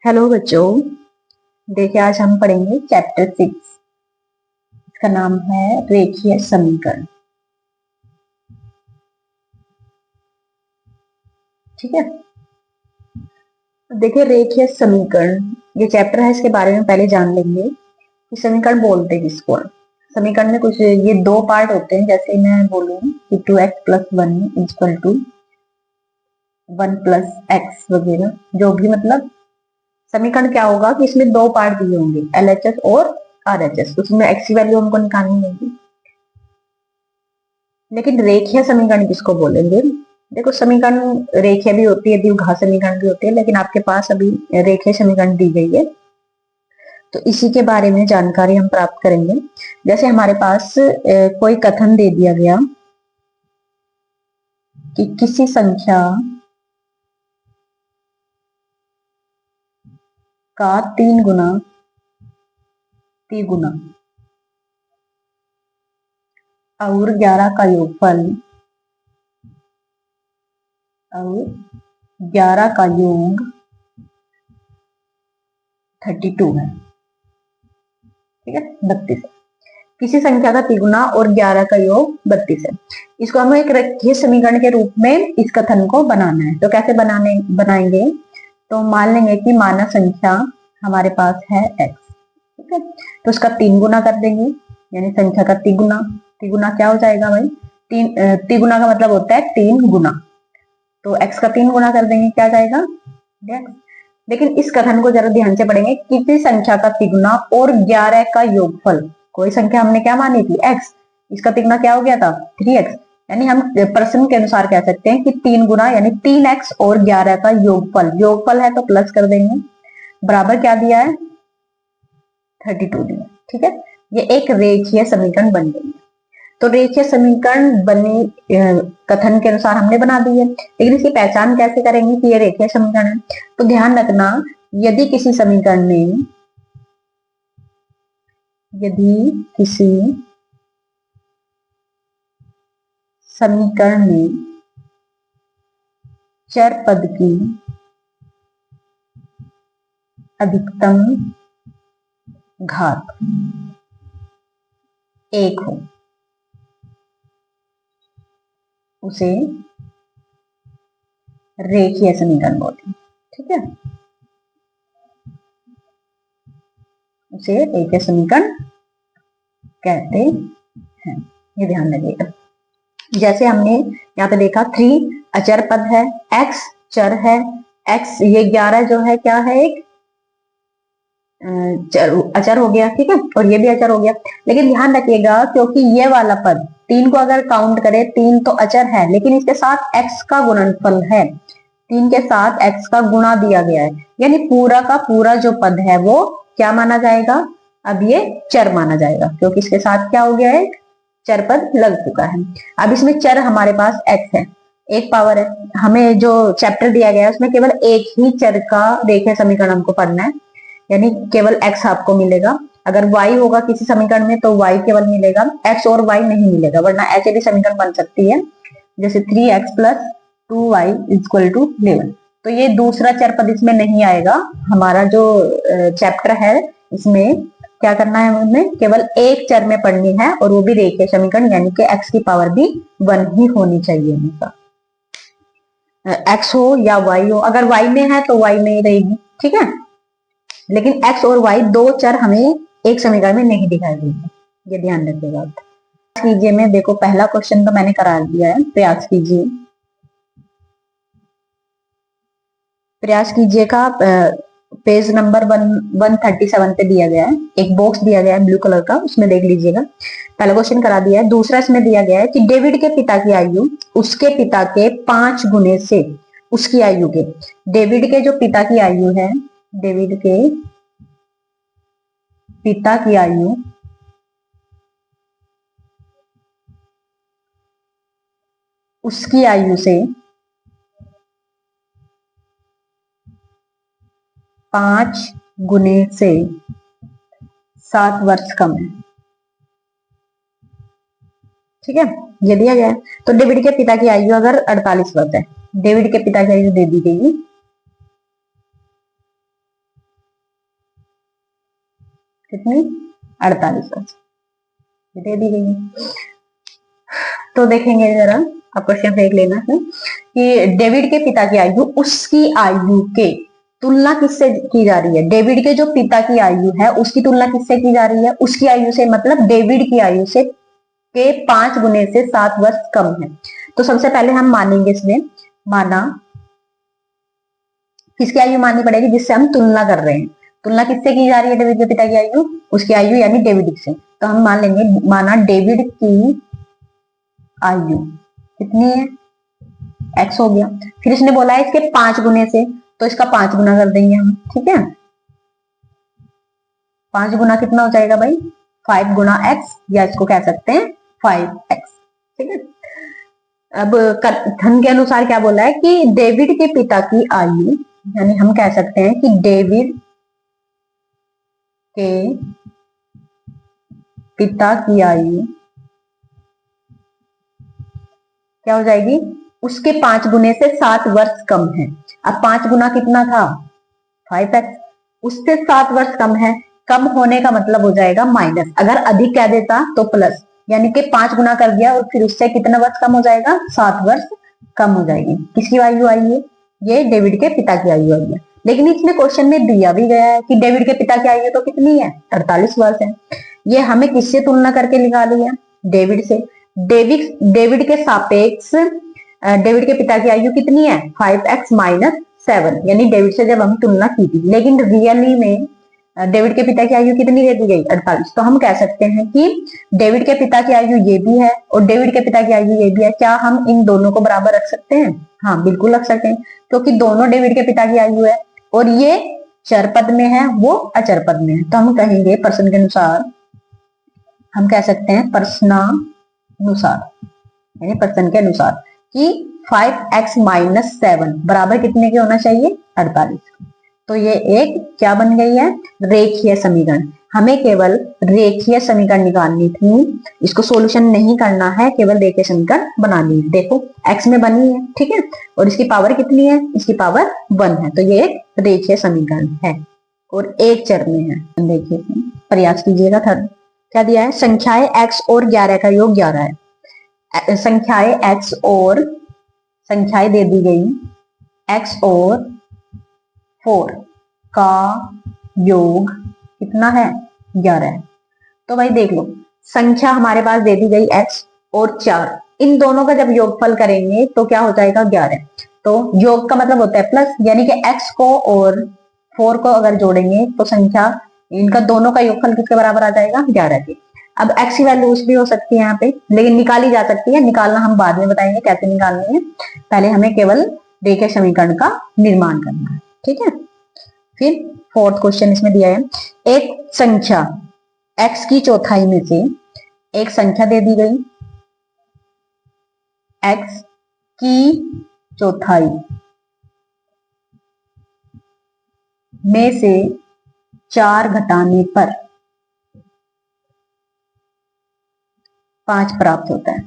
Hello बच्चों, देखिए आज हम पढ़ेंगे चैप्टर 6। इसका नाम है रेखीय समीकरण। ठीक है, तो देखिए रेखीय समीकरण ये चैप्टर है, इसके बारे में पहले जान लेंगे कि समीकरण बोलते किसको हैं। समीकरण में कुछ ये दो पार्ट होते हैं, जैसे मैं बोलूं कि 2x+1 इक्वल टू 1+x वगैरह, जो भी मतलब समीकरण क्या होगा कि इसमें दो पार्ट दिए होंगे, LHS और RHS। उसमें x की वैल्यू हमको निकालनी होगी। लेकिन रेखीय समीकरण किसको बोलेंगे? देखो, समीकरण रेखीय भी होती है, द्विघात समीकरण भी होती है, लेकिन आपके पास अभी रेखीय समीकरण दी गई है, तो इसी के बारे में जानकारी हम प्राप्त करेंगे। जैसे हमारे पास कोई कथन दे दिया गया कि किसी संख्या का 3 गुना तिगुना और 11 का योगफल और 11 का योग 32 है। ठीक है, 32 है। किसी संख्या का तिगुना और 11 का योग 32 है। इसको हमें एक रेखीय समीकरण के रूप में इस कथन को बनाना है। तो कैसे बनाएंगे? तो मान लेंगे कि मानव संख्या हमारे पास है x। ठीक है, तो उसका 3 गुना कर देंगे, यानी संख्या का तिगुना। तिगुना क्या हो जाएगा भाई? तिगुना का मतलब होता है 3 गुना, तो x का 3 गुना कर देंगे, क्या जाएगा? x। लेकिन इस कथन को जरा ध्यान से पढ़ेंगे। किसी संख्या का तिगुना और 11 का योगफल, कोई संख्या हमने क्या मानी थी? x, इसका तिगुना क्या हो गया था? 3x। यानी हम प्रश्न के अनुसार कह सकते हैं कि 3 गुना यानी 3x और 11 का योगफल, योगफल है तो प्लस कर देंगे, बराबर क्या दिया है? 32 दिया। ठीक है, ये एक रेखीय समीकरण बन गई है। तो रेखीय समीकरण बनी कथन के अनुसार हमने बना दी है, लेकिन इसकी पहचान कैसे करेंगे कि ये रेखीय समीकरण है? तो ध्यान रखना, यदि किसी समीकरण में चर पद की अधिकतम घात 1 हो, उसे रेखीय समीकरण बोलते हैं। ठीक है, उसे रेखीय समीकरण कहते हैं, ये ध्यान रखिएगा। जैसे हमने यहाँ पे देखा 3 अचर पद है, x चर है, x ये 11 जो है क्या है? एक अचर हो गया। ठीक है, और ये भी अचर हो गया। लेकिन ध्यान रखिएगा, क्योंकि ये वाला पद 3 को अगर काउंट करें, 3 तो अचर है, लेकिन इसके साथ x का गुणनफल है, 3 के साथ x का गुणा दिया गया है, यानी पूरा का पूरा जो पद है वो क्या माना जाएगा? अब ये चर माना जाएगा, क्योंकि इसके साथ क्या हो गया है? चर पद लग चुका है। अब इसमें चर हमारे पास x है, एक पावर है। हमें जो चैप्टर दिया गया है उसमें केवल एक ही चर का रेखीय समीकरण हमको पढ़ना है, यानी केवल x आपको मिलेगा। अगर y होगा किसी समीकरण में तो y केवल मिलेगा, x और y नहीं मिलेगा, वरना ऐसे भी समीकरण बन सकती है, जैसे 3x+2y इक्वल टू 11। तो ये दूसरा चर पद इसमें नहीं आएगा। हमारा जो चैप्टर है इसमें क्या करना है? हमें केवल एक चर में पढ़नी है, और वो भी रेखीय समीकरण, यानी कि x की पावर भी 1 ही होनी चाहिए हमेशा, x हो या y हो। अगर y में है तो y में ही रहेगी। ठीक है, लेकिन x और y दो चर हमें एक समीकरण में नहीं दिखाई देंगे, ये ध्यान रखिएगा। कीजिए, मैं देखो पहला क्वेश्चन तो मैंने करा दिया है, प्रयास कीजिए। प्रयास कीजिएगा, पेज नंबर 137 पे दिया गया है, एक बॉक्स दिया गया है ब्लू कलर का, उसमें देख लीजिएगा। पहला क्वेश्चन करा दिया है। दूसरा इसमें दिया गया है कि डेविड के पिता की आयु उसके पिता के 5 गुने से उसकी आयु के, डेविड के जो पिता की आयु है, डेविड के पिता की आयु उसकी आयु से 5 गुने से 7 वर्ष कम है। ठीक है, ये दिया गया है। तो डेविड के पिता की आयु अगर 48 वर्ष है, डेविड के पिता की आयु दे दी गई कितनी 48 वर्ष दे दी गई है। तो देखेंगे जरा, आप क्वेश्चन देख लेना है कि डेविड के पिता की आयु उसकी आयु के तुलना किससे की जा रही है। डेविड के जो पिता की आयु है उसकी तुलना किससे की जा रही है, उसकी आयु से, मतलब डेविड की आयु से के 5 गुने से 7 वर्ष कम है। तो सबसे पहले हम मानेंगे इसमें, माना किसकी आयु माननी पड़ेगी, जिससे हम तुलना कर रहे हैं। तुलना किससे की जा रही है, डेविड के पिता की आयु, उसकी आयु यानी डेविड से। तो हम मान लेंगे, माना डेविड की आयु कितनी है, x हो गया। फिर इसने बोला है इसके 5 गुने से, तो इसका 5 गुना कर देंगे हम, ठीक है। 5 गुना कितना हो जाएगा भाई, 5 गुना x, या इसको कह सकते हैं 5x, ठीक है। अब कथन के अनुसार क्या बोला है कि डेविड के पिता की आयु, यानी हम कह सकते हैं कि डेविड के पिता की आयु क्या हो जाएगी, उसके 5 गुने से 7 वर्ष कम है। अब 5 गुना कितना था, 5x, उससे 7 वर्ष कम है। कम होने का मतलब हो जाएगा माइनस, अगर अधिक कह देता तो प्लस, यानी कि 5 गुना कर दिया और फिर उससे कितना वर्ष कम हो जाएगा, 7 वर्ष कम हो जाएगी। किसकी आयु आई है, ये डेविड के पिता की आयु आई है। लेकिन इसमें क्वेश्चन में दिया भी गया है कि डेविड के पिता की आयु तो कितनी है, 48 वर्ष है। ये हमें किससे तुलना करके निकाली है, डेविड से। डेविड के सापेक्ष डेविड के पिता की आयु कितनी है, 5x माइनस 7, यानी डेविड से जब हम तुलना की थी। लेकिन रियली में डेविड के पिता की आयु कितनी दे दी गई, 48। तो हम कह सकते हैं कि डेविड के पिता की आयु ये भी है और डेविड के पिता की आयु ये भी है। क्या हम इन दोनों को बराबर रख सकते हैं, हाँ बिल्कुल रख सकते हैं, क्योंकि दोनों डेविड के पिता की आयु है और ये चर पद में है, वो अचर पद में है। तो हम कहेंगे प्रश्न के अनुसार, हम कह सकते हैं प्रश्नानुसार, यानी प्रश्न के अनुसार कि 5x माइनस 7 बराबर कितने के होना चाहिए, 48। तो ये एक क्या बन गई है, रेखीय समीकरण। हमें केवल रेखीय समीकरण निकालनी थी, इसको सॉल्यूशन नहीं करना है, केवल रेखीय समीकरण बनानी है। देखो x में बनी है, ठीक है, और इसकी पावर कितनी है, इसकी पावर 1 है। तो ये एक रेखीय समीकरण है और एक चर में है। देखिए प्रयास कीजिएगा। थर्ड क्या दिया है, संख्याएं x और 11 का योग 11 है। संख्याएं x और संख्याएं दे दी गई, x और 4 का योग कितना है, 11 है। तो भाई देख लो, संख्या हमारे पास दे दी गई x और 4, इन दोनों का जब योगफल करेंगे तो क्या हो जाएगा, 11। तो योग का मतलब होता है प्लस, यानी कि x को और 4 को अगर जोड़ेंगे तो संख्या, इनका दोनों का योगफल किसके बराबर आ जाएगा, 11 के। अब x की वैल्यू भी हो सकती है यहाँ पे, लेकिन निकाली जा सकती है, निकालना हम बाद में बताएंगे कैसे निकालनी है। पहले हमें केवल रेखीय समीकरण का निर्माण करना है, ठीक है। फिर फोर्थ क्वेश्चन इसमें दिया है, एक संख्या x की चौथाई में से, एक संख्या दे दी गई x की चौथाई में से 4 घटाने पर 5 प्राप्त होता है,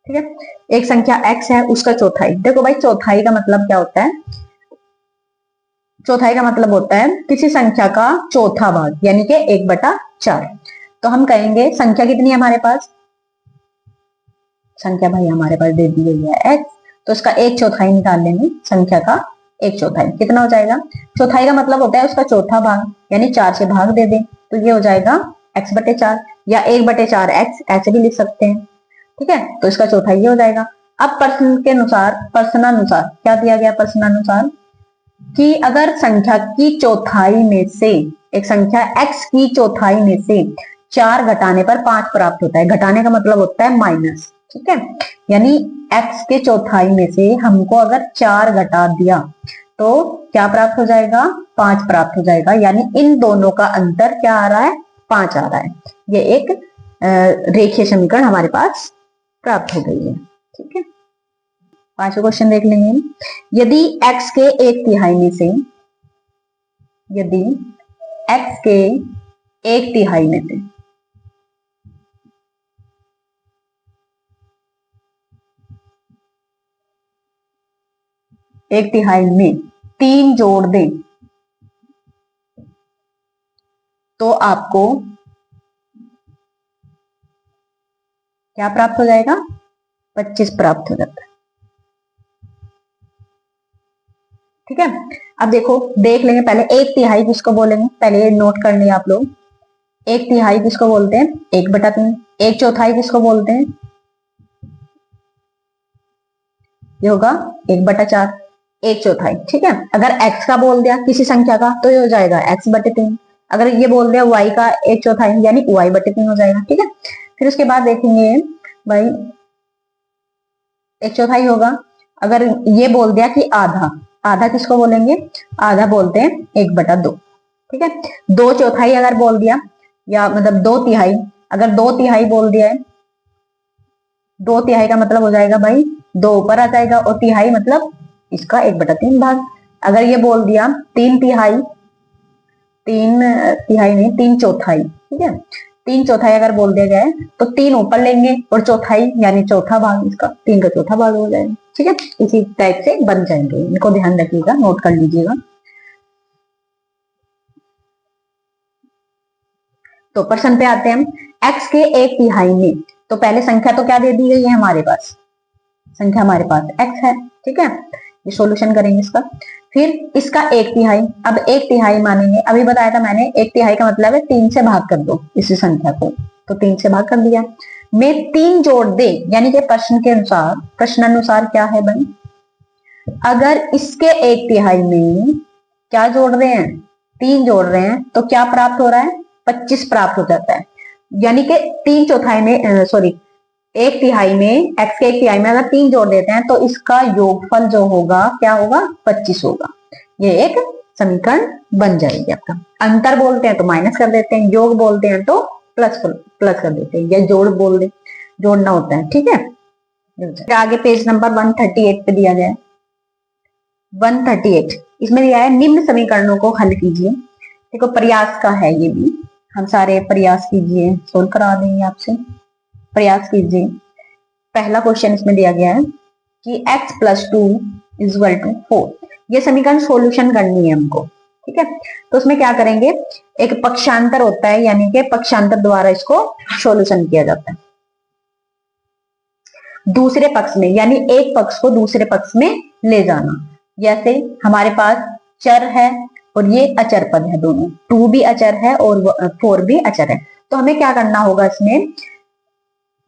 ठीक है। एक संख्या x है, उसका चौथाई। देखो भाई चौथाई का मतलब क्या होता है, चौथाई का मतलब होता है किसी संख्या का चौथा भाग, यानी कि 1/4। तो हम कहेंगे संख्या कितनी है हमारे पास, संख्या भाई हमारे पास दे दी गई है x, तो इसका 1/4 निकाल लेंगे। संख्या का 1/4 कितना हो जाएगा, चौथाई का मतलब होता है उसका चौथा भाग, यानी 4 से भाग दे दें तो ये हो जाएगा x/4, या 1/4x ऐसे भी लिख सकते हैं, ठीक है। तो इसका चौथाई ये हो जाएगा। अब प्रश्न के अनुसार, प्रश्नानुसार क्या दिया गया, प्रश्नानुसार कि अगर संख्या की चौथाई में से, एक संख्या x की चौथाई में से 4 घटाने पर 5 प्राप्त होता है। घटाने का मतलब होता है माइनस, ठीक है, यानी x के चौथाई में से हमको अगर 4 घटा दिया तो क्या प्राप्त हो जाएगा, 5 प्राप्त हो जाएगा, यानी इन दोनों का अंतर क्या आ रहा है, 5 आ रहा है। ये एक रेखीय समीकरण हमारे पास प्राप्त हो गई है, ठीक है। पांचवा क्वेश्चन देख लेंगे, यदि x के 1/3 में से, यदि x के 1/3 में से 1/3 में 3 जोड़ दें तो आपको क्या प्राप्त हो जाएगा? 25 प्राप्त हो जाता है। ठीक है, अब देखो देख लेंगे पहले 1/3 किसको बोलेंगे, पहले नोट कर लिया आप लोग। 1/3 किसको बोलते हैं? 1/3। 1/4 किसको बोलते हैं? ये होगा 1/4। 1/4। ठीक है, अगर x का बोल दिया किसी संख्या का तो ये हो जाएगा x/3। अगर ये बोल दिया y का 1/4 यानी y/3 हो जाएगा। ठीक है, फिर उसके बाद देखेंगे भाई 1/4 होगा। अगर ये बोल दिया कि आधा, आधा किसको बोलेंगे? आधा बोलते हैं 1/2। ठीक है, 2/4 अगर बोल दिया, या मतलब 2/3, अगर 2/3 बोल दिया है, 2/3 का मतलब हो जाएगा भाई 2 ऊपर आ जाएगा और तिहाई मतलब इसका 1/3 भाग। अगर ये बोल दिया 3/3, 3/3 नहीं 3/4। ठीक है, 3/4 अगर बोल दिया जाए तो 3 ऊपर लेंगे और चौथाई यानी चौथा भाग, इसका 3 का चौथा भाग हो जाएगा। ठीक है, इसी टाइप से बन जाएंगे, इनको ध्यान रखिएगा, नोट कर लीजिएगा। तो प्रश्न पे आते हैं, x के 1/3 में, तो पहले संख्या तो क्या दे दी गई है हमारे पास? संख्या हमारे पास x है। ठीक है, ये सॉल्यूशन करेंगे इसका। फिर इसका 1/3, अब 1/3 मानेंगे, अभी बताया था मैंने 1/3 का मतलब है 3 से भाग कर दो इसी संख्या को, तो 3 से भाग कर दिया। में 3 जोड़ दे, यानी कि प्रश्न के अनुसार, प्रश्न अनुसार क्या है भाई, अगर इसके 1/3 में क्या जोड़ रहे हैं? 3 जोड़ रहे हैं, तो क्या प्राप्त हो रहा है? 25 प्राप्त हो जाता है। यानी कि 3/4 में, सॉरी 1/3 में, x के 1/3 में अगर 3 जोड़ देते हैं तो इसका योगफल जो होगा क्या होगा? 25 होगा। ये एक समीकरण बन जाएगी आपका। अंतर बोलते हैं तो माइनस कर देते हैं, योग बोलते हैं तो प्लस कर देते हैं, या जोड़ बोल दे, जोड़ना होता है। ठीक है, आगे पेज नंबर 138 पे दिया गया है। 138 इसमें दिया है, निम्न समीकरणों को हल कीजिए। देखो प्रयास का है, ये भी हम सारे प्रयास कीजिए, सोल्व करा देंगे आपसे, प्रयास कीजिए। पहला क्वेश्चन इसमें दिया गया है कि x + 2 = 4। ये समीकरण सॉल्यूशन करनी है हमको। ठीक है, तो उसमें क्या करेंगे, एक पक्षांतर होता है, यानी कि पक्षांतर द्वारा इसको सॉल्यूशन किया जाता है। दूसरे पक्ष में, यानी एक पक्ष को दूसरे पक्ष में ले जाना। जैसे हमारे पास चर है और ये अचर पद है, दोनों 2 भी अचर है और 4 भी अचर है। तो हमें क्या करना होगा, इसमें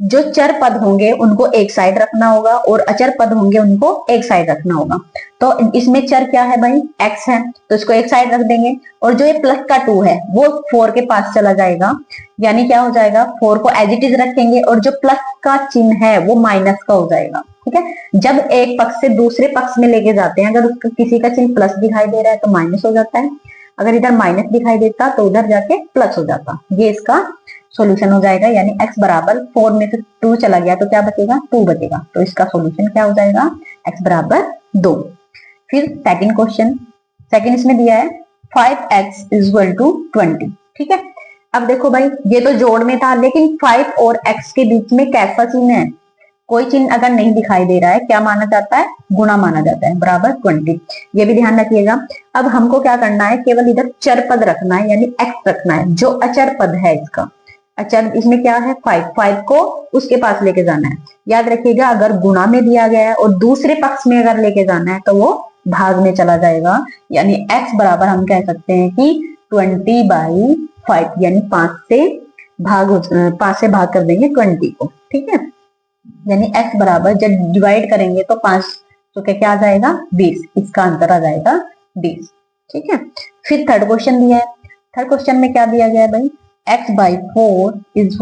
जो चर पद होंगे उनको एक साइड रखना होगा और अचर पद होंगे उनको एक साइड रखना होगा। तो इसमें चर क्या है भाई? x है, तो इसको एक साइड रख देंगे, और जो ये प्लस का 2 है वो 4 के पास चला जाएगा, यानी क्या हो जाएगा, 4 को एज इट इज रखेंगे और जो प्लस का चिन्ह है वो माइनस का हो जाएगा। ठीक है, जब एक पक्ष से दूसरे पक्ष में लेके जाते हैं, अगर उसका किसी का चिन्ह प्लस दिखाई दे रहा है तो माइनस हो जाता है, अगर इधर माइनस दिखाई देता तो उधर जाके प्लस हो जाता। ये इसका सॉल्यूशन हो जाएगा, यानी x बराबर 4 में से 2 चला गया तो क्या बचेगा? 2 बचेगा। तो इसका सॉल्यूशन क्या हो जाएगा? x बराबर 2। फिर सेकंड क्वेश्चन, सेकंड इसमें दिया है 5x = 20। ठीक है, अब देखो भाई ये तो जोड़ में था, लेकिन 5 और x के बीच में कैसा चिन्ह है? कोई चिन्ह अगर नहीं दिखाई दे रहा है, क्या माना जाता है? गुणा माना जाता है, बराबर 20। ये भी ध्यान रखिएगा। अब हमको क्या करना है, केवल इधर चर पद रखना है, यानी x रखना है, जो अचर पद है इसका। अच्छा, इसमें क्या है? 5 को उसके पास लेके जाना है। याद रखिएगा, अगर गुणा में दिया गया है और दूसरे पक्ष में अगर लेके जाना है तो वो भाग में चला जाएगा, यानी x बराबर हम कह सकते हैं कि 20/5, यानी 5 से भाग कर देंगे 20 को। ठीक है, यानी x बराबर जब डिवाइड करेंगे तो 5 तो क्या आ जाएगा? 20, इसका आंसर आ जाएगा 20। ठीक है, फिर थर्ड क्वेश्चन दिया है। थर्ड क्वेश्चन में क्या दिया गया है भाई? x/4 =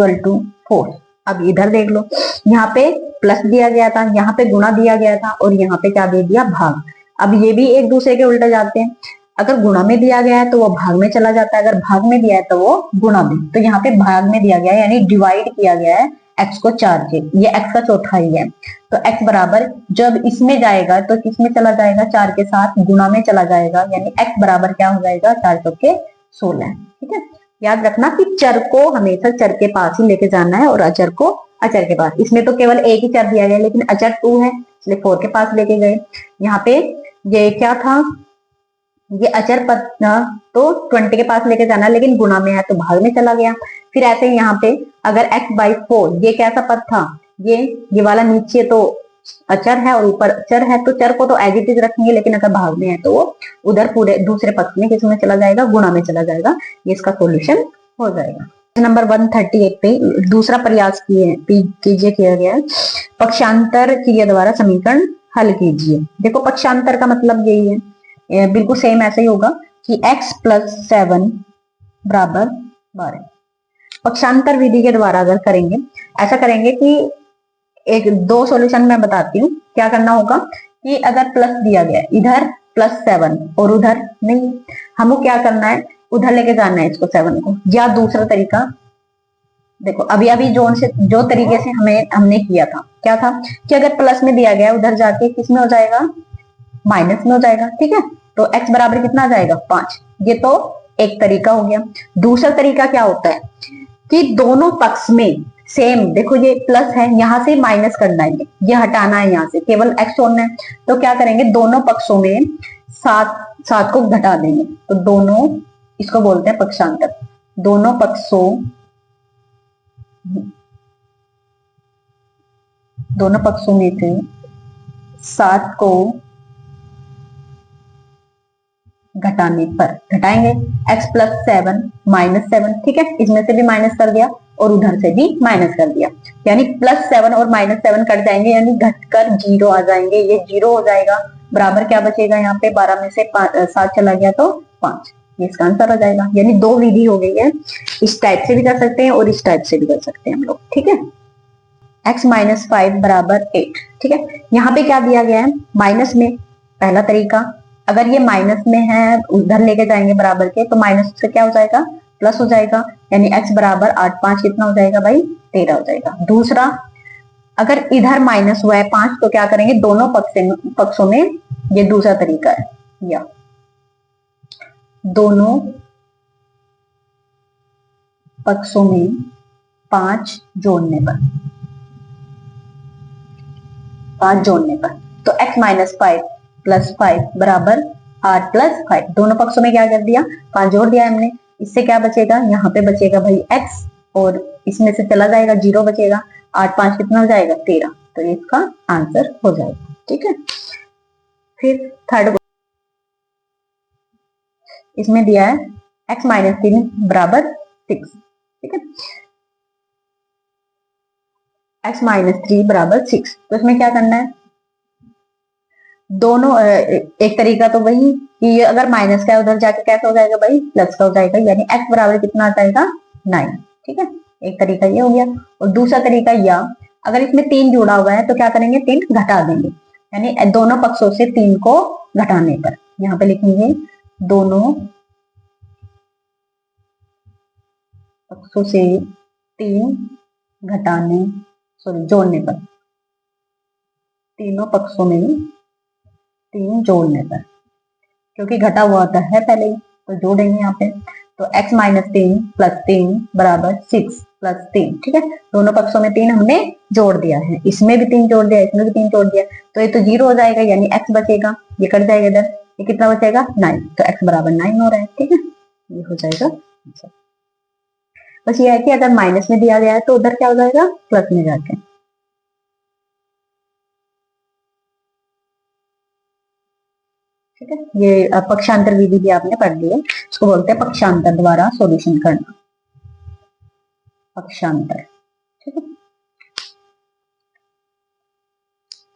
4। अब इधर देख लो, यहाँ पे प्लस दिया गया था, यहाँ पे गुणा दिया गया था, और यहाँ पे क्या दे दिया? भाग। अब ये भी एक दूसरे के उल्टे जाते हैं, अगर गुणा में दिया गया है तो वो भाग में चला जाता है, अगर भाग में दिया है तो वो गुणा में। तो यहाँ पे भाग में दिया गया है, यानी डिवाइड किया गया है x को 4 से, ये x का चौथा ही है। तो x बराबर जब इसमें जाएगा तो किसमें चला जाएगा? 4 के साथ गुणा में चला जाएगा, यानी x बराबर क्या हो जाएगा? 4 चौके 16। ठीक है, याद रखना कि चर को हमेशा चर के पास ही लेके जाना है और अचर को अचर के पास। इसमें तो केवल एक ही चर दिया गया, लेकिन अचर 2 है इसलिए 4 के पास लेके गए। यहाँ पे ये क्या था? ये अचर पद था तो 20 के पास लेके जाना, लेकिन गुणा में है तो भाग में चला गया। फिर ऐसे यहाँ पे अगर x/4 ये कैसा पद था, ये वाला नीचे तो अचर है और ऊपर चर है, तो चर को तो एज इट इज रखेंगे, लेकिन अगर भाग में है तो वो उधर पूरे दूसरे पक्ष में किस में चला जाएगा, गुणा में चला जाएगा। ये इसका सॉल्यूशन हो जाएगा। नंबर 138 पे दूसरा प्रयास कीजिए किया गया है, पक्षांतर क्रिया द्वारा समीकरण हल कीजिए। देखो पक्षांतर का मतलब यही है, बिल्कुल सेम ऐसे ही होगा कि x + 7 बराबर 12। पक्षांतर विधि के द्वारा अगर करेंगे, ऐसा करेंगे कि एक दो सॉल्यूशन मैं बताती हूँ। क्या करना होगा कि अगर प्लस दिया गया इधर +7 और उधर नहीं, हमको क्या करना है, उधर लेके जाना है इसको 7 को। या दूसरा तरीका देखो, अभी जो तरीके से हमने किया था, क्या था कि अगर प्लस में दिया गया उधर जाके किस में हो जाएगा, माइनस में हो जाएगा। ठीक है, तो x बराबर कितना आ जाएगा, 5। ये तो एक तरीका हो गया। दूसरा तरीका क्या होता है कि दोनों पक्ष में सेम, देखो ये प्लस है, यहां से माइनस करना है, ये हटाना है, यहाँ से केवल x छोड़ना है। तो क्या करेंगे, दोनों पक्षों में 7 को घटा देंगे, तो दोनों, इसको बोलते हैं पक्षांतर। दोनों पक्षों में से 7 को घटाने पर, घटाएंगे x + 7 - 7। ठीक है, इसमें से भी माइनस कर दिया और उधर से भी माइनस कर दिया, यानी +7 और -7 कट जाएंगे, यानी घटकर 0 आ जाएंगे। ये 0 हो जाएगा, बराबर क्या बचेगा यहाँ पे, 12 में से 7 चला गया तो 5। ये इसका आंसर हो जाएगा। यानी दो विधि हो गई है, इस टाइप से भी कर सकते हैं और इस टाइप से भी कर सकते हैं हम लोग। ठीक है, x - 5 बराबर 8। ठीक है, यहाँ पे क्या दिया गया है, माइनस में, पहला तरीका। अगर ये माइनस में है, उधर लेके जाएंगे बराबर के, तो माइनस से क्या हो जाएगा, प्लस हो जाएगा, यानी x बराबर 8 × 5 कितना हो जाएगा भाई, 13 हो जाएगा। दूसरा, अगर इधर माइनस हुआ है 5, तो क्या करेंगे, दोनों पक्षों में, ये दूसरा तरीका है, या दोनों पक्षों में 5 जोड़ने पर, 5 जोड़ने पर, तो x - 5 + 5 बराबर 8 + 5। दोनों पक्षों में क्या कर दिया, 5 जोड़ दिया हमने। इससे क्या बचेगा, यहाँ पे बचेगा भाई x, और इसमें से चला जाएगा 0 बचेगा। 8 × 5 कितना हो जाएगा, 13। तो ये इसका आंसर हो जाएगा। ठीक है, फिर थर्ड इसमें दिया है x - 3 बराबर 6। ठीक है, x - 3 बराबर 6, तो इसमें क्या करना है, दोनों, एक तरीका तो वही कि ये अगर माइनस का है उधर जाके कैसा हो जाएगा भाई, प्लस का हो जाएगा, यानी x बराबर कितना आ जाएगा, 9। ठीक है, एक तरीका ये हो गया। और दूसरा तरीका, या अगर इसमें 3 जुड़ा हुआ है तो क्या करेंगे, 3 घटा देंगे, यानी दोनों पक्षों से 3 को घटाने पर, यहाँ पे लिखेंगे दोनों पक्षों से 3 घटाने, सॉरी जोड़ने पर, तीनों पक्षों में 3 जोड़ने पर, क्योंकि घटा हुआ होता है पहले ही, तो जोड़ेंगे यहाँ पे। तो x - 3 + 3 बराबर 6 + 3। ठीक है, दोनों पक्षों में 3 हमने जोड़ दिया है, इसमें भी 3 जोड़ दिया, इसमें भी 3 जोड़ दिया, तो ये तो 0 हो जाएगा, यानी x बचेगा, ये कट जाएगा इधर, ये कितना बचेगा, 9। तो x बराबर 9 हो रहा है। ठीक है, ये हो जाएगा। बस ये है कि अगर माइनस में दिया गया है तो उधर क्या हो जाएगा, प्लस में जाके। ठीक है, ये पक्षांतर विधि भी आपने पढ़ ली है, इसको बोलते हैं पक्षांतर द्वारा सॉल्यूशन करना, पक्षांतर। ठीक है,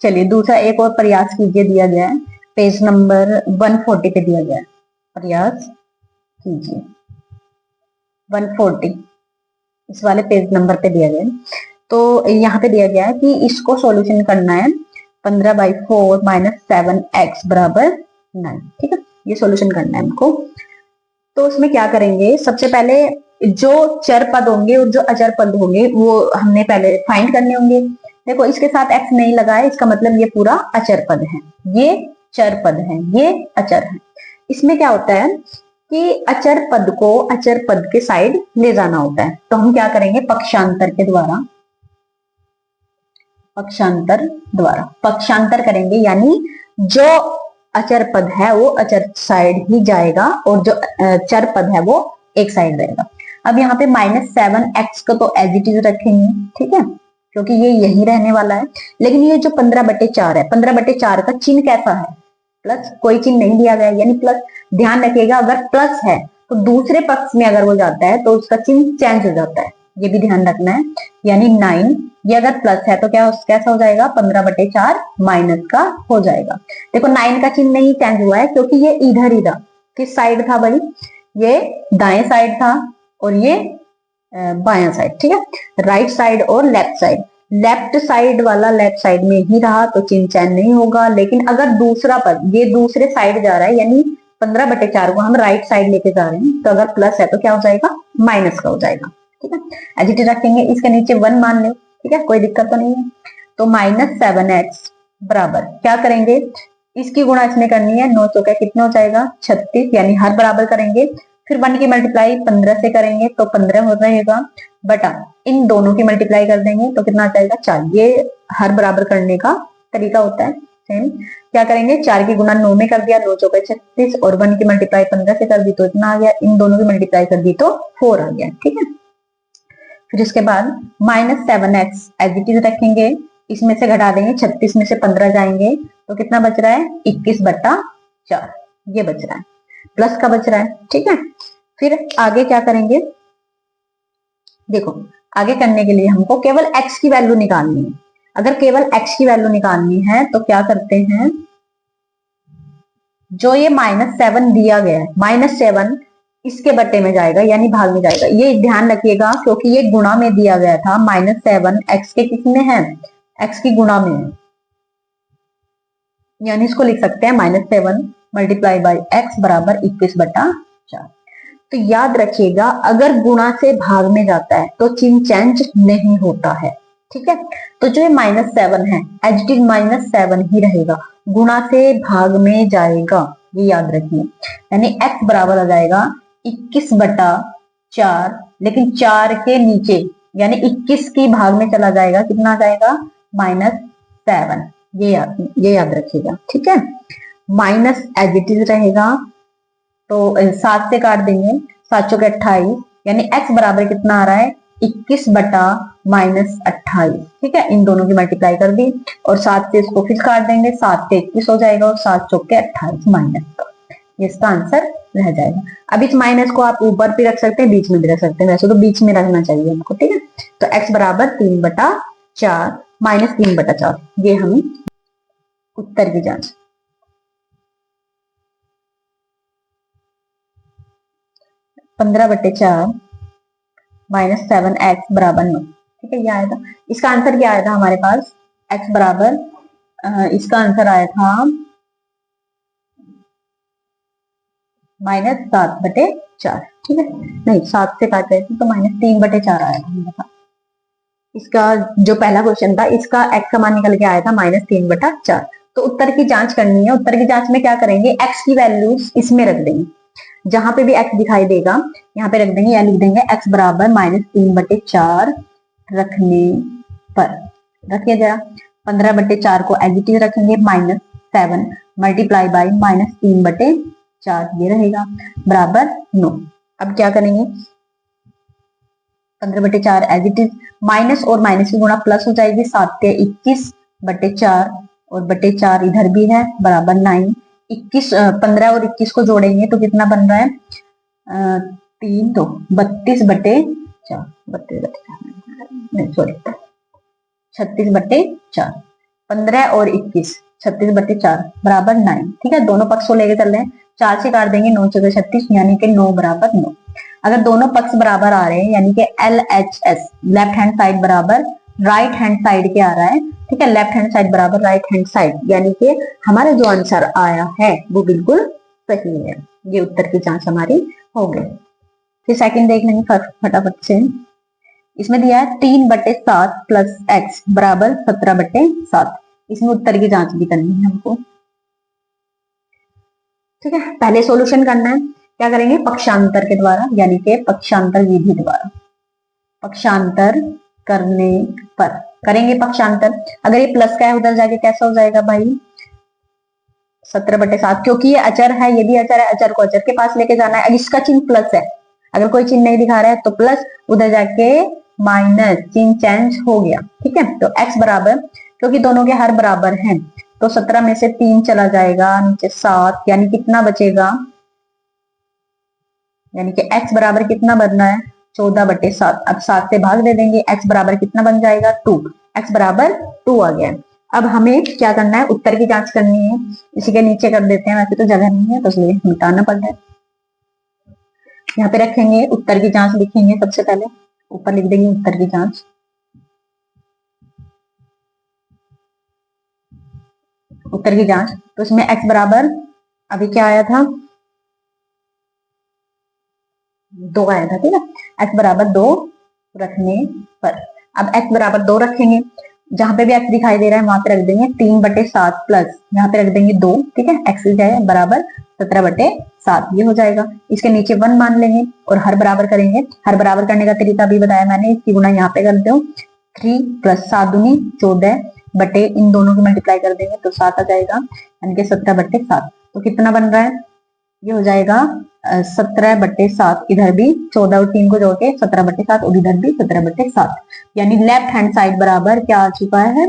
चलिए दूसरा एक और प्रयास कीजिए, दिया गया है पेज नंबर 140 पे दिया गया है, प्रयास कीजिए 140, इस वाले पेज नंबर पे दिया गया है। तो यहाँ पे दिया गया है कि इसको सॉल्यूशन करना है, 15/4 - 7x बराबर 9। ठीक है, ये सॉल्यूशन करना है हमको। तो उसमें क्या करेंगे, सबसे पहले जो चर पद होंगे और जो अचर पद होंगे वो हमने पहले फाइंड करने होंगे। देखो इसके साथ x नहीं लगा है, इसका मतलब ये पूरा अचर पद है, ये चर पद है, ये अचर है। इसमें क्या होता है कि अचर पद को अचर पद के साइड ले जाना होता है, तो हम क्या करेंगे, पक्षांतर के द्वारा, पक्षांतर करेंगे, यानी जो अचर पद है वो अचर साइड ही जाएगा और जो चर पद है वो एक साइड रहेगा। अब यहाँ पे -7x को तो एज इट इज रखेंगे, ठीक है, क्योंकि ये यही रहने वाला है। लेकिन ये जो 15/4 है, 15/4 का चिन्ह कैसा है? प्लस, कोई चिन्ह नहीं दिया गया यानी प्लस। ध्यान रखिएगा अगर प्लस है तो दूसरे पक्ष में अगर वो जाता है तो उसका चिन्ह चेंज हो जाता है, ये भी ध्यान रखना है। यानी 9 ये अगर प्लस है तो क्या कैसा हो जाएगा? 15/4 माइनस का हो जाएगा। देखो 9 का चिन्ह नहीं चेंज हुआ है क्योंकि ये इधर ही था। किस साइड था भाई? ये दाएं साइड था और ये बायां साइड, ठीक है, राइट साइड और लेफ्ट साइड। लेफ्ट साइड वाला लेफ्ट साइड में ही रहा तो चिन्ह चेंज नहीं होगा। लेकिन अगर दूसरा पद ये दूसरे साइड जा रहा है यानी 15/4 को हम राइट साइड लेके जा रहे हैं तो अगर प्लस है तो क्या हो जाएगा? माइनस का हो जाएगा, ठीक है। एज इट इज रखेंगे, इसके नीचे 1 मान ले, ठीक है, कोई दिक्कत तो नहीं है। तो -7x बराबर क्या करेंगे? इसकी गुणा इसमें करनी है, 9 चौके कितना हो जाएगा? 36, यानी हर बराबर करेंगे। फिर 1 की मल्टीप्लाई 15 से करेंगे तो 15 हो जाएगा, बटा इन दोनों की मल्टीप्लाई कर देंगे तो कितना आ जाएगा? 4। ये हर बराबर करने का तरीका होता है सेम। क्या करेंगे? 4 की गुणा 9 में कर दिया, 9 चौके 36, और 1 की मल्टीप्लाई 15 से कर दी तो इतना आ गया। इन दोनों की मल्टीप्लाई कर दी तो 4 आ गया, ठीक है। फिर इसके बाद -7x एज इट इज रखेंगे, इसमें से घटा देंगे, 36 में से 15 जाएंगे तो कितना बच रहा है? 21/4 ये बच रहा है, प्लस का बच रहा है, ठीक है। फिर आगे क्या करेंगे? देखो आगे करने के लिए हमको केवल x की वैल्यू निकालनी है। अगर केवल x की वैल्यू निकालनी है तो क्या करते हैं? जो ये -7 दिया गया है, -7 इसके बट्टे में जाएगा यानी भाग में जाएगा। ये ध्यान रखिएगा क्योंकि ये गुणा में दिया गया था। -7 x के किस में है? x की गुणा में है, यानी इसको लिख सकते हैं -7 मल्टीप्लाई बाई x बराबर 21/4। तो याद रखिएगा अगर गुणा से भाग में जाता है तो चिन्ह चेंज नहीं होता है, ठीक है। तो जो ये -7 है एज इट इज -7 ही रहेगा, गुणा से भाग में जाएगा, ये याद रखिए। यानी x बराबर आ जाएगा 21/4, लेकिन 4 के नीचे यानी 21 की भाग में चला जाएगा, कितना आ जाएगा? -7। ये याद रखिएगा, ठीक है। माइनस एज इट इज रहेगा तो 7 से काट देंगे, 7 चौके 28, यानी x बराबर कितना आ रहा है? 21/-28, ठीक है। इन दोनों की मल्टीप्लाई कर दी और 7 से इसको फिर काट देंगे, 7 से 21 हो जाएगा और 7 चौके 28 माइनस का, ये इसका आंसर रह जाएगा। अब इस माइनस को आप ऊपर भी रख सकते हैं, बीच में भी रख सकते हैं, वैसे तो बीच में रखना चाहिए हमको, ठीक है। तो x बराबर 3/4 -3/4, ये हम उत्तर की जांच। 15/4 -7x बराबर 9, ठीक है, ये आया था। इसका आंसर क्या आया था हमारे पास? x बराबर इसका आंसर आया था -7/4, ठीक है। नहीं 7 से काट रहे थे तो -3/4 आया था हमारे पास। इसका जो पहला क्वेश्चन था इसका x का मान निकल के आया था -3/4। तो उत्तर की जांच करनी है। उत्तर की जांच में क्या करेंगे? x की वैल्यूज इसमें रख देंगे, जहां पे भी x दिखाई देगा यहाँ पे रख देंगे, या लिख देंगे x बराबर -3/4 रखने पर। रखिए जरा, 15/4 को एज इट इज रखेंगे, -7 मल्टीप्लाई बाई -3/4, ये रहेगा बराबर 9। अब क्या करेंगे? 15/4 एज इट इज, माइनस और माइनस की गुणा प्लस हो जाएगी, 7 के 21/4 और /4 इधर भी है बराबर 9। 15 और 21 को जोड़ेंगे तो कितना बन रहा है? 3 तो 32/4, 36/4, 15 और 21 36/4 बराबर 9, ठीक है। दोनों पक्ष को लेके चल रहे हैं, 4 से काट देंगे, 9 चौके 36, यानी कि 9 बराबर 9। अगर दोनों पक्ष बराबर आ रहे हैं यानी कि LHS लेफ्ट हैंड साइड बराबर राइट हैंड साइड के आ रहा है, ठीक है, लेफ्ट हैंड साइड बराबर राइट हैंड साइड, यानी कि हमारा जो आंसर आया है वो बिल्कुल सही है। ये उत्तर की जांच हमारी हो गई। फिर सेकंड देख लेंगे फटाफट से। इसमें दिया है 3/7 प्लस x बराबर 17/7। इसमें उत्तर की जांच भी करनी है हमको, ठीक है। पहले सॉल्यूशन करना है, क्या करेंगे? पक्षांतर के द्वारा, यानी कि पक्षांतर विधि द्वारा। पक्षांतर करने पर करेंगे पक्षांतर। अगर ये प्लस का है उधर जाके कैसा हो जाएगा भाई? 17/7, क्योंकि ये अचर है, ये भी अचर है, अचर को अचर के पास लेके जाना है। इसका चिन्ह प्लस है, अगर कोई चिन्ह नहीं दिखा रहा है तो प्लस, उधर जाके माइनस, चिन्ह चेंज हो गया। ठीक है, तो x बराबर, क्योंकि दोनों के हर बराबर हैं, तो 17 में से 3 चला जाएगा, नीचे 7, यानी कितना बचेगा, यानी कि x बराबर कितना बनना है, 14/7। अब 7 से भाग दे देंगे, x बराबर कितना बन जाएगा, 2। x बराबर 2 आ गया। अब हमें क्या करना है, उत्तर की जांच करनी है। इसी के नीचे कर देते हैं, वैसे तो जगह नहीं है तो इसलिए मिटाना पड़ रहा है। यहाँ पे रखेंगे, उत्तर की जांच लिखेंगे, सबसे पहले ऊपर लिख देंगे उत्तर की जांच। उत्तर की जांच, तो इसमें x बराबर अभी क्या आया था, 2 आया था। ठीक है, x बराबर 2 रखने पर, अब x बराबर 2 रखेंगे, जहां पे भी x दिखाई दे रहा है वहां पे रख देंगे 3/7 प्लस, यहाँ पे रख देंगे 2। ठीक है, x जाए बराबर 17/7, ये हो जाएगा। इसके नीचे 1 मान लेंगे और हर बराबर करेंगे। हर बराबर करने का तरीका भी बताया मैंने, इसकी गुणा यहाँ पे कर दो, 3 + 7 दूनी 14 बटे, इन दोनों की मल्टीप्लाई कर देंगे तो 7 आ जाएगा, यानी कि 17/7। तो कितना बन रहा है, ये हो जाएगा 17/7, इधर भी 14 और 3 को जोड़ के 17/7 और इधर भी 17/7, यानी लेफ्ट हैंड साइड बराबर क्या आ चुका है,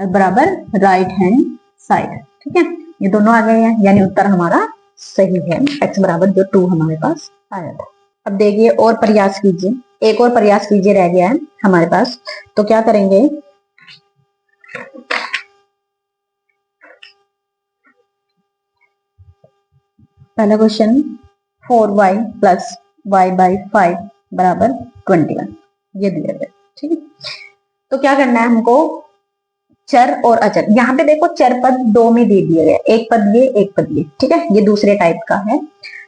बराबर राइट हैंड साइड। ठीक है, ये दोनों आ गए हैं, यानी उत्तर हमारा सही है, x बराबर जो 2 हमारे पास आया था। अब देखिए और प्रयास कीजिए, एक और प्रयास कीजिए, रह गया है हमारे पास, तो क्या करेंगे, पहला क्वेश्चन, 4y + y/5 बराबर 21, ये दिया गया। ठीक है, तो क्या करना है हमको, चर और अचर, यहाँ पे देखो चर पद 2 में दे दिए गए, एक पद ये, एक पद ये। ठीक है, ये दूसरे टाइप का है,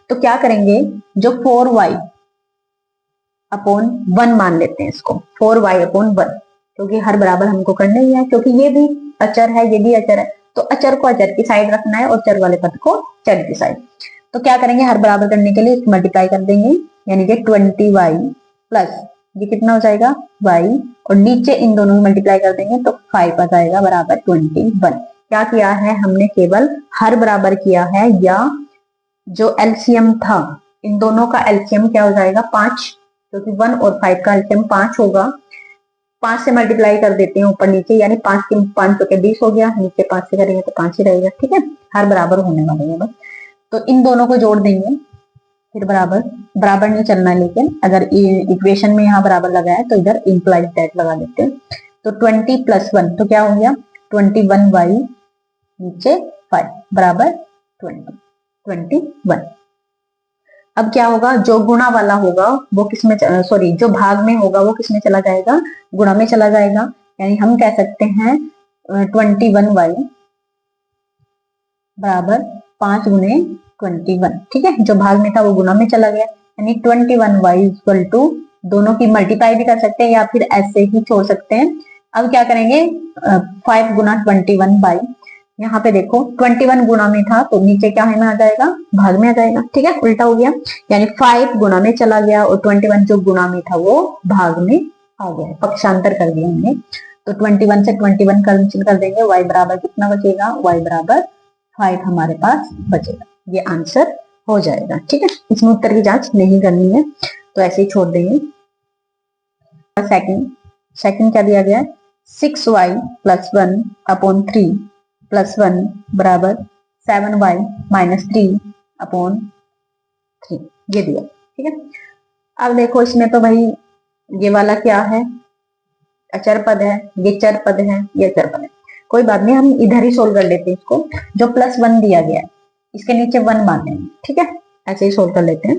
तो क्या करेंगे, जो 4y/1 मान लेते हैं इसको, 4y/1, क्योंकि हर बराबर हमको करना ही है, क्योंकि ये भी अचर है, ये भी अचर है, तो अचर को अचर की साइड रखना है और चर वाले पद को चर की साइड। तो क्या करेंगे, हर बराबर करने के लिए मल्टीप्लाई कर देंगे, यानी कि 20y प्लस ये कितना हो जाएगा y, और नीचे इन दोनों में मल्टीप्लाई कर देंगे तो 5 आ जाएगा बराबर 21। क्या किया है हमने, केवल हर बराबर किया है, या जो एलसीएम था, इन दोनों का एलसीएम क्या हो जाएगा 5, क्योंकि 1 और 5 का एलसीएम 5 होगा। 5 से मल्टीप्लाई कर देते हैं ऊपर नीचे, यानी 5 के 5 के 20 हो गया, नीचे 5 से करेंगे तो 5 ही रहेगा। ठीक है, हर बराबर होने वाले हैं बस, तो इन दोनों को जोड़ देंगे, फिर बराबर, बराबर नहीं चलना है, लेकिन अगर इक्वेशन में यहाँ बराबर लगाया तो इधर इंप्लाइज दैट लगा देते हैं। तो 20 + 1 तो क्या हो गया, 21y नीचे 5 बराबर 21। अब क्या होगा, जो गुणा वाला होगा वो किसमें, सॉरी जो भाग में होगा वो किसमें चला जाएगा, गुणा में चला जाएगा, यानी हम कह सकते हैं 21y बराबर 5 गुणे 21। ठीक है, जो भाग में था वो गुणा में चला गया, यानी 21y = दोनों की मल्टीप्लाई भी कर सकते हैं या फिर ऐसे ही छोड़ सकते हैं। अब क्या करेंगे, 5 गुना 21 यहाँ पे देखो 21 गुणा में था तो नीचे क्या है में आ जाएगा, भाग में आ जाएगा। ठीक है, उल्टा हो गया, यानी 5 गुणा में चला गया और 21 जो गुणा में था वो भाग में आ गया, पक्षांतर कर दिया हमने। तो 21 से 21 कैंसिल कर देंगे, y बराबर कितना बचेगा, y बराबर 5 हमारे पास बचेगा, ये आंसर हो जाएगा। ठीक है, इसमें उत्तर की जांच नहीं करनी है तो ऐसे ही छोड़ देंगे। सेकंड क्या दिया गया है, 6y + 1/3 + 1 बराबर 7y - 3/3, ये दिया। ठीक है, अब देखो इसमें तो भाई ये वाला क्या है, अचर पद है, ये चर पद है, ये अचर पद है, कोई बात नहीं, हम इधर ही सोल्व कर लेते हैं इसको। जो +1 दिया गया है इसके नीचे 1 मान लेंगे। ठीक है, ऐसे ही सोल्व कर लेते हैं।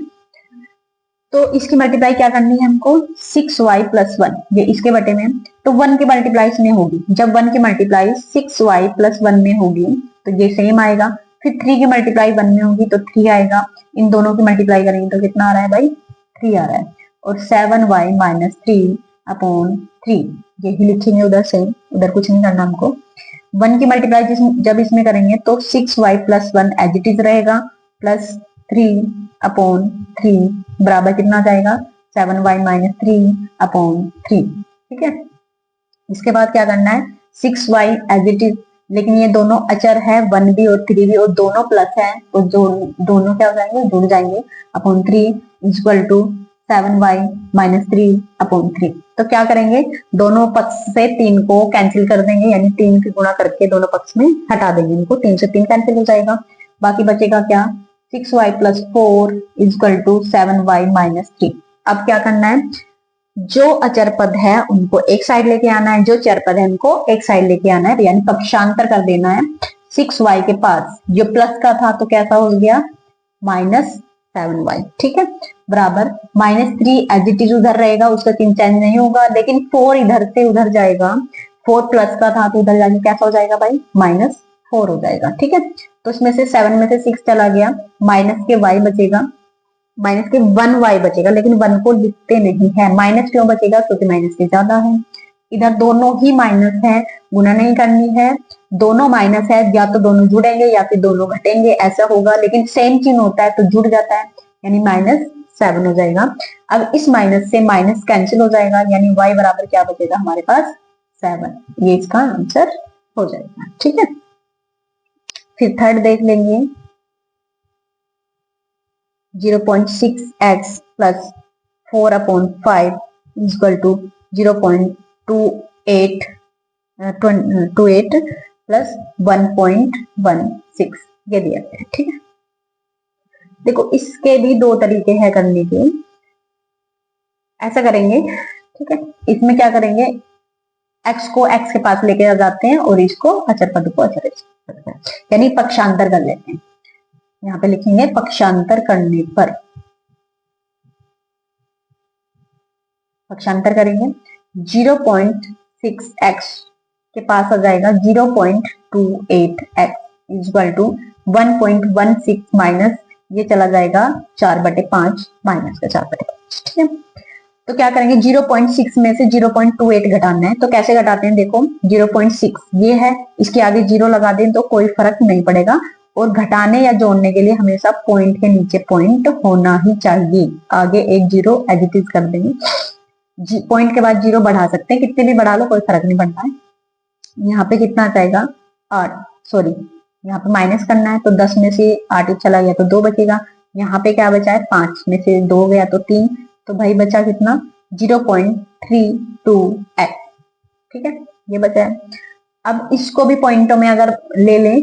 तो इसकी मल्टीप्लाई क्या करनी है हमको, 6y + 1, ये इसके बटे में, तो 1 की मल्टीप्लाई इसमें होगी, जब 1 की मल्टीप्लाई 6y + 1 में होगी तो ये सेम आएगा, फिर 3 की मल्टीप्लाई 1 में होगी तो 3 आएगा, इन दोनों की मल्टीप्लाई करेंगे तो कितना आ रहा है भाई, 3 आ रहा है, और 7y - 3/3 यही लिखेंगे, उधर से उधर कुछ नहीं करना हमको। 1 की मल्टीप्लाई जब इसमें करेंगे तो 6y + 1 एज इट इज रहेगा, प्लस 3/3 बराबर कितना आ जाएगा, 7y - 3/3। ठीक है, इसके बाद क्या करना है, 6y एज इट इज लेकिन ये दोनों अचर है, 1 भी और 3 भी, और दोनों प्लस है, तो जो दोनों क्या हो जाएंगे, जुड़ जाएंगे। Upon 3 equal to 7y minus 3 upon 3। तो क्या करेंगे, दोनों पक्ष से 3 को कैंसिल कर देंगे, यानी 3 की गुणा करके दोनों पक्ष में हटा देंगे इनको, 3 से 3 कैंसिल हो जाएगा। बाकी बचेगा क्या, 6y plus 4 equal to 7y minus 3। अब क्या करना है, जो अचर पद है उनको एक साइड लेके आना है, जो चर पद है उनको एक साइड लेके आना है, यानी पक्षांतर कर देना है। 6y के पास जो प्लस का था तो कैसा हो गया, माइनस 7y, ठीक है, बराबर -3 एज इट इज उधर रहेगा, उसका चिन्ह चेंज नहीं होगा, लेकिन 4 इधर से उधर जाएगा, 4 प्लस का था तो उधर जाके कैसा हो जाएगा भाई, -4 हो जाएगा, ठीक है। तो इसमें से 7 में से 6 चला गया, माइनस के y बचेगा, माइनस के 1y बचेगा, लेकिन 1 को लिखते नहीं है, माइनस क्यों बचेगा, क्योंकि माइनस के ज्यादा है। इधर दोनों ही माइनस है, गुणा नहीं करनी है, दोनों माइनस है, या तो दोनों जुड़ेंगे या फिर दोनों घटेंगे, ऐसा होगा, लेकिन सेम चिन्ह होता है तो जुड़ जाता है, यानी -7 हो जाएगा। अब इस माइनस से माइनस कैंसिल हो जाएगा, यानी y बराबर क्या बचेगा हमारे पास, 7। ये इसका आंसर हो जाएगा, ठीक है। फिर थर्ड देख लेंगे, 0.6x plus 4 upon 5 equal to 0.28 plus 1.16 ये दिया गया है, ठीक है। देखो इसके भी दो तरीके हैं करने के, ऐसा करेंगे, ठीक है। इसमें क्या करेंगे, x को x के पास लेके आ जाते हैं और इसको अचर पद को अचर यानी पक्षांतर कर लेते हैं। यहाँ पे लिखेंगे पक्षांतर करने पर, पक्षांतर करेंगे 0.6x के पास आ जाएगा 0.28x इक्वल टू 1.16 माइनस ये चला जाएगा 4/5 माइनस का 4/5, ठीक है। तो क्या करेंगे, 0.6 में से 0.28 घटाना है, तो कैसे घटाते हैं, देखो 0.6 ये है, इसके आगे 0 लगा दें तो कोई फर्क नहीं पड़ेगा, और घटाने या जोड़ने के लिए हमेशा पॉइंट के नीचे पॉइंट होना ही चाहिए, आगे एक 0 एज इट इज कर देंगे, पॉइंट के बाद 0 बढ़ा सकते हैं, कितने भी बढ़ा लो कोई फर्क नहीं पड़ता है। यहाँ पे कितना आ जाएगा 8, सॉरी यहाँ पे माइनस करना है, तो 10 में से 8 चला गया तो 2 बचेगा, यहाँ पे क्या बचा है 5 में से 2 गया तो 3, तो भाई बचा कितना 0.32x, ठीक है, ये बचा है। अब इसको भी पॉइंटों में अगर ले लें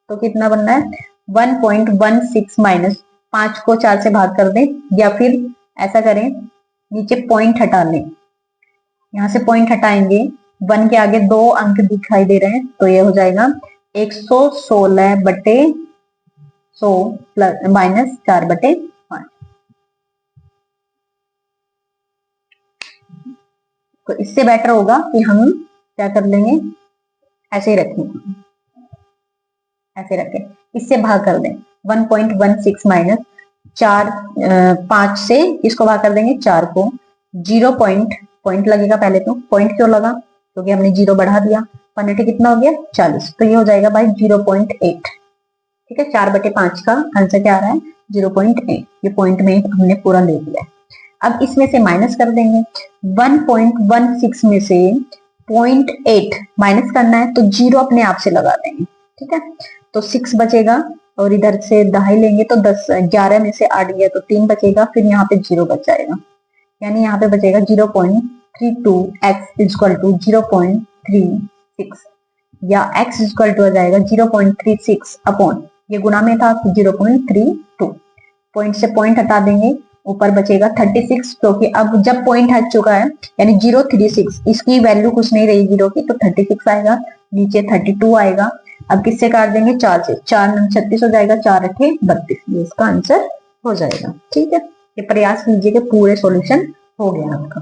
तो कितना बनना है 1.16 माइनस 5 को 4 से भाग कर दें, या फिर ऐसा करें नीचे पॉइंट हटा लें, यहां से पॉइंट हटाएंगे, 1 के आगे 2 अंक दिखाई दे रहे हैं, तो ये हो जाएगा 116/100 प्लस माइनस 4/5। तो इससे बेटर होगा कि हम क्या कर लेंगे, ऐसे ही रखें, ऐसे रखें, इससे भाग कर दें 1.16 माइनस 4 5 से इसको भाग कर देंगे 4 को, 0 पॉइंट लगेगा, पहले तो पॉइंट क्यों लगा, क्योंकि हमने 0 बढ़ा दिया, 1 कितना हो गया 40, तो ये हो जाएगा भाई 0.8, ठीक है। 4/5 का आंसर क्या आ रहा है 0.8, ये पॉइंट में हमने पूरा ले लिया है। अब इसमें से माइनस कर देंगे, 1.16 में से 0.8 माइनस करना है तो 0 अपने आप से लगा देंगे, ठीक है, तो 6 बचेगा, और इधर से दहाई लेंगे तो 10, 11 में से 8 गया तो 3 बचेगा, फिर यहाँ पे 0 बच जाएगा, यानी यहाँ पे बचेगा 0.32x इक्वल टू 0.36, या x इक्वल टू आ जाएगा 0.36 अपॉन, ये गुणा में था तो 0.32, पॉइंट से पॉइंट हटा देंगे, ऊपर बचेगा 36, क्योंकि अब जब पॉइंट हट चुका है यानी 036, इसकी वैल्यू कुछ नहीं रही 0 की, तो 36 आएगा, नीचे 32 आएगा। अब किससे काट देंगे 4 से, 4 9 36 हो जाएगा, 4 8 32, ये इसका आंसर हो जाएगा, ठीक है। ये प्रयास कीजिए कि पूरे सॉल्यूशन हो गया आपका।